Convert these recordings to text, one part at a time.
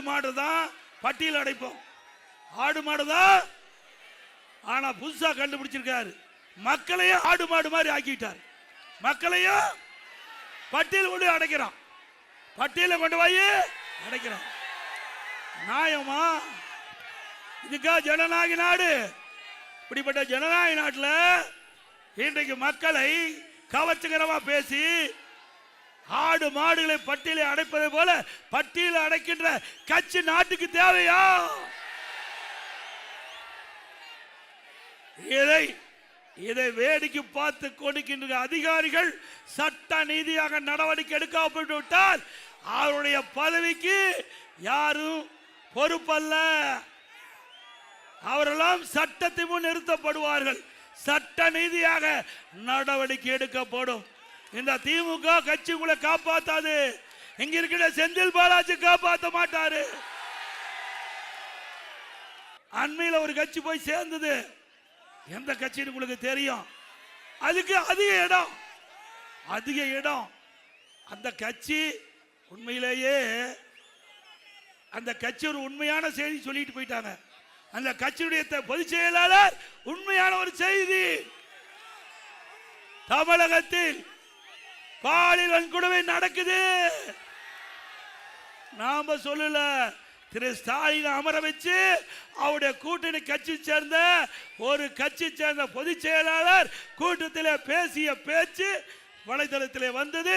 மாடு தான் பட்டியல் அடைப்போம், ஆடு மாடு தான். ஆனா புதுசா கண்டுபிடிச்சிருக்காரு, மக்களையும் ஆடு மாடு மாதிரி ஆக்கிட்டார். மக்களையும் பட்டியல் கொண்டு அடைக்கிறான், பட்டியல கொண்டு போய் அடைக்கிறான். நியாயமா? இதுக்கா ஜனநாயக நாடு? இப்படிப்பட்ட ஜனநாயக நாட்டில் இன்றைக்கு மக்களை கவர்ச்சிகரமா பேசி ஆடு மாடுகளை பட்டியலை அடைப்பதை போல பட்டியலை அடைக்கின்ற கட்சி நாட்டுக்கு தேவையா? இதை வேடிக்கை பார்த்து கொடுக்கின்ற அதிகாரிகள் சட்ட நீதியாக நடவடிக்கை எடுக்கப்பட்டு விட்டால் அவருடைய பதவிக்கு யாரும் பொறுப்பல்ல. அவரெல்லாம் சட்டத்தை முன் நிறுத்தப்படுவார்கள். சட்ட நீதியாக நடவடிக்கை எடுக்கப்படும். இந்த திமுக கட்சி உங்களை காப்பாத்தாது. இங்க இருக்கிற செந்தில் பாலாஜி காப்பாற்ற மாட்டாரு. அண்மையில் ஒரு கட்சி போய் சேர்ந்தது, எந்த கட்சின்னு உங்களுக்கு தெரியும். அதுக்கு அதிக இடம் அந்த கட்சி உண்மையிலேயே அந்த கட்சி ஒரு உண்மையான செய்தி சொல்லிட்டு போயிட்டாங்க. அந்த கட்சியுடைய பொதுச் செயலாளர் உண்மையான ஒரு செய்தி, தமிழகத்தில் பாலியல் வன்கொடுமை நடக்குது. நாம சொல்லல, திரு ஸ்டாலின் அமர வச்சு அவருடைய கூட்டணி கட்சி சேர்ந்த ஒரு கட்சி சேர்ந்த பொதுச் செயலாளர் கூட்டத்தில் பேசிய பேச்சு வலைதளத்தில் வந்தது,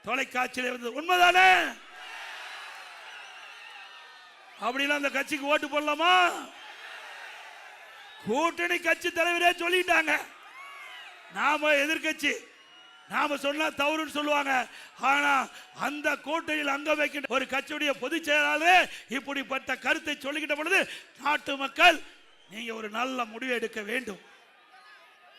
தொலைக்காட்சியில் வந்தது. உண்மைதானே? அப்படின்னா அந்த கட்சிக்கு ஓட்டு போடலாமா? கூட்டணி கட்சி தலைவரே சொல்லிட்டாங்க, நாம எதிர்கட்சி, நாம சொன்னா தவறுன்னு சொல்லுவாங்க. ஆனா அந்த கூட்டணியில் அங்க வைக்கின்ற ஒரு கட்சியுடைய பொதுச் செயலாளர் இப்படிப்பட்ட கருத்தை சொல்லிக்கிட்ட பொழுது நாட்டு மக்கள் நீங்க ஒரு நல்ல முடிவு எடுக்க வேண்டும்.